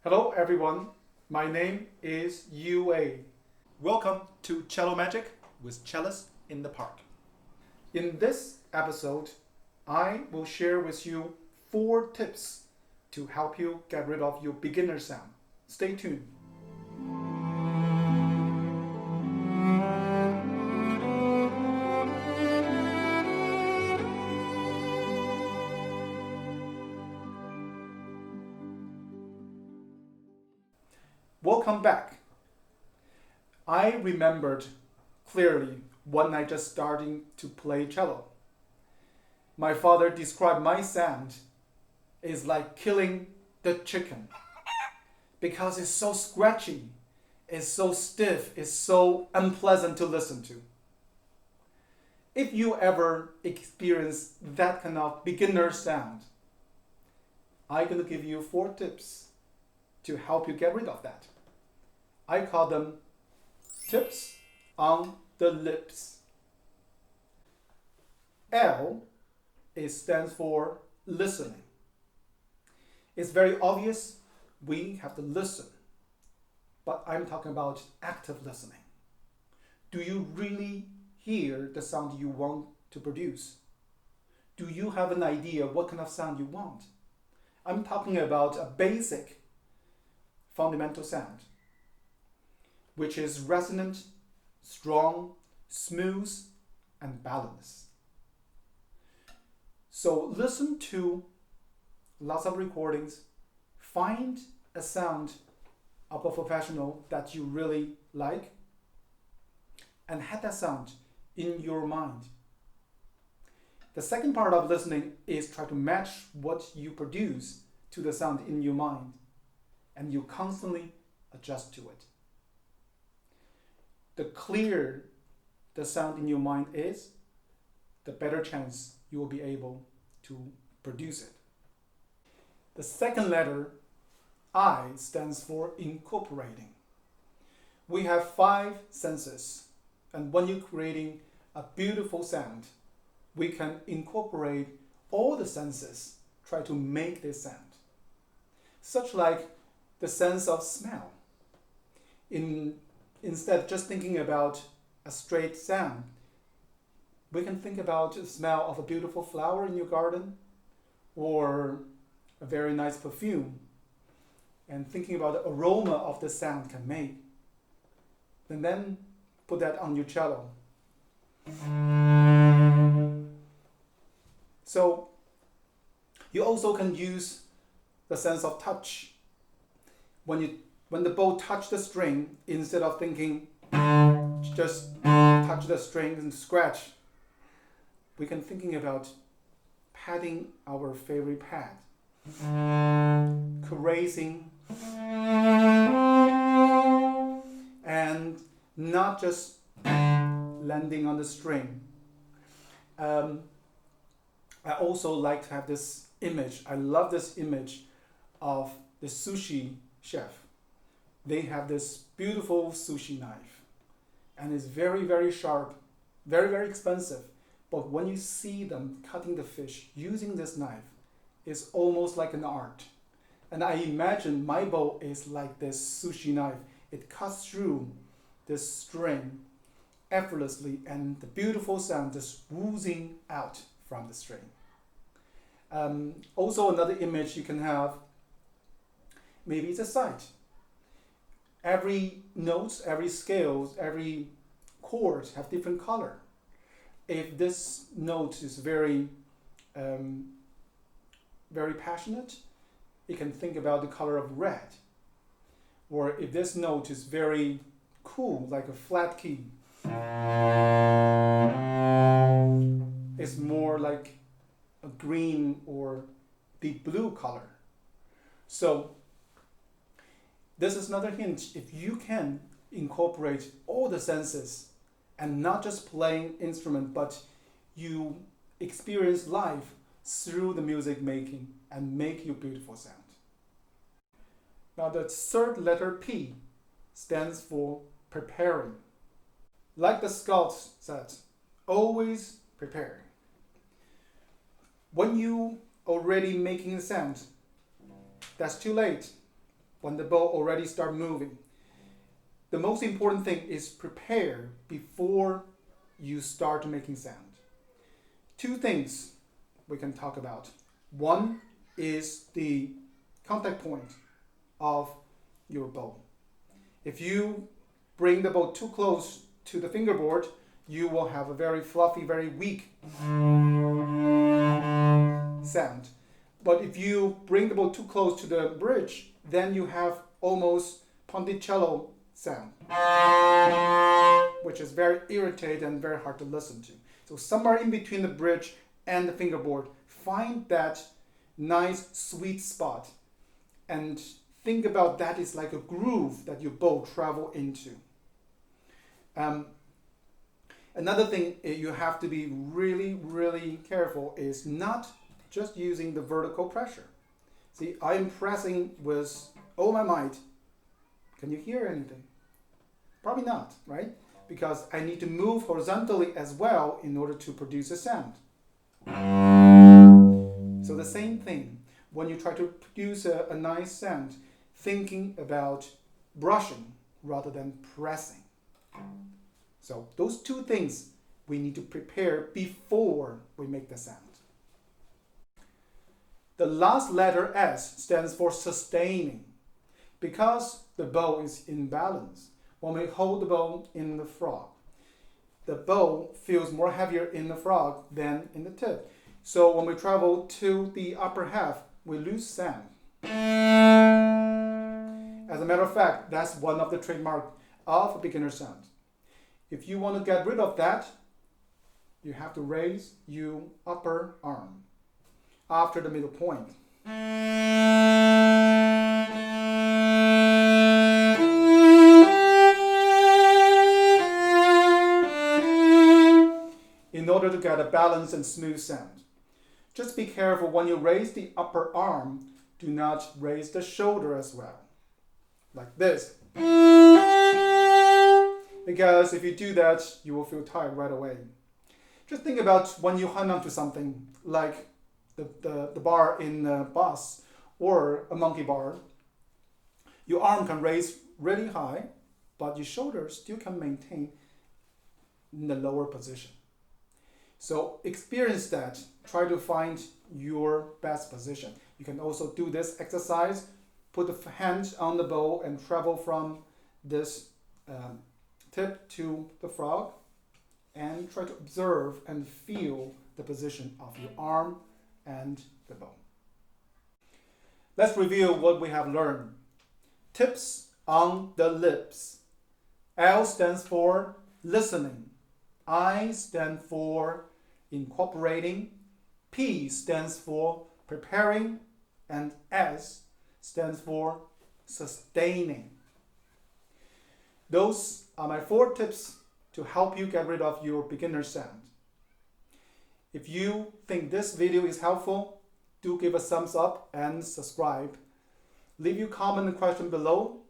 Hello everyone, my name is Yue. Welcome to Cello Magic with Cellist-in-the-park. In this episode, I will share with you 4 tips to help you get rid of your beginner sound. Stay tuned. Welcome back. I remembered clearly when I just starting to play cello. My father described my sound is like killing the chicken because it's so scratchy, it's so stiff, it's so unpleasant to listen to. If you ever experience that kind of beginner sound, I'm going to give you 4 tips to help you get rid of that. I call them tips on the lips. L, it stands for listening. It's very obvious we have to listen, but I'm talking about active listening. Do you really hear the sound you want to produce? Do you have an idea what kind of sound you want? I'm talking about a basic fundamental sound, which is resonant, strong, smooth, and balanced. So listen to lots of recordings, find a sound of a professional that you really like, and have that sound in your mind. The second part of listening is try to match what you produce to the sound in your mind, and you constantly adjust to it. The clearer the sound in your mind is, the better chance you will be able to produce it. The second letter, I, stands for incorporating. We have 5 senses, and when you're creating a beautiful sound, we can incorporate all the senses, try to make this sound. Such like the sense of smell. Instead of just thinking about a straight sound, we can think about the smell of a beautiful flower in your garden or a very nice perfume, and thinking about the aroma of the sound can make. And then put that on your cello. So you also can use the sense of touch. When the bow touch the string, instead of thinking just touch the string and scratch, we can thinking about patting our favorite pad, caressing, and not just landing on the string. I also like to have this image. I love this image of the sushi chef. They have this beautiful sushi knife, and it's very, very sharp, very, very expensive. But when you see them cutting the fish using this knife, it's almost like an art. And I imagine my bow is like this sushi knife. It cuts through this string effortlessly, and the beautiful sound just oozing out from the string. Also, another image you can have, maybe it's a sight. Every note, every scale, every chord have different color. If this note is very passionate, you can think about the color of red. Or if this note is very cool, like a flat key, it's more like a green or deep blue color. So this is another hint. If you can incorporate all the senses and not just playing instrument, but you experience life through the music making and make your beautiful sound. Now the third letter P stands for preparing. Like the Scots said, always preparing. When you already making a sound, that's too late. when the bow already start moving. The most important thing is prepare before you start making sound. Two things we can talk about. One is the contact point of your bow. If you bring the bow too close to the fingerboard, you will have a very fluffy, very weak sound. But if you bring the bow too close to the bridge, then you have almost ponticello sound, which is very irritating and very hard to listen to. So somewhere in between the bridge and the fingerboard, find that nice sweet spot and think about that is like a groove that your bow travel into. Another thing you have to be really, really careful is not just using the vertical pressure. See, I'm pressing with all my might. Can you hear anything? Probably not, right? Because I need to move horizontally as well in order to produce a sound. So the same thing, when you try to produce a nice sound, thinking about brushing rather than pressing. So those two things we need to prepare before we make the sound. The last letter S stands for sustaining. Because the bow is in balance, when we hold the bow in the frog, the bow feels more heavier in the frog than in the tip. So when we travel to the upper half, we lose sound. As a matter of fact, that's one of the trademarks of a beginner sound. If you want to get rid of that, you have to raise your upper arm after the middle point. In order to get a balanced and smooth sound. Just be careful when you raise the upper arm, do not raise the shoulder as well. Like this. Because if you do that, you will feel tired right away. Just think about when you hang on to something like the bar in a bus or a monkey bar. Your arm can raise really high, but your shoulder still can maintain in the lower position. So experience that. Try to find your best position. You can also do this exercise. Put the hand on the bow and travel from this tip to the frog and try to observe and feel the position of your arm and the bow. Let's review what we have learned. Tips on the lips. L stands for listening. I stand for incorporating. P stands for preparing. And S stands for sustaining. Those are my 4 tips to help you get rid of your beginner sound. If you think this video is helpful, do give a thumbs up and subscribe. Leave your comment and question below,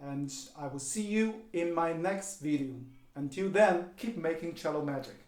and I will see you in my next video. Until then, keep making cello magic.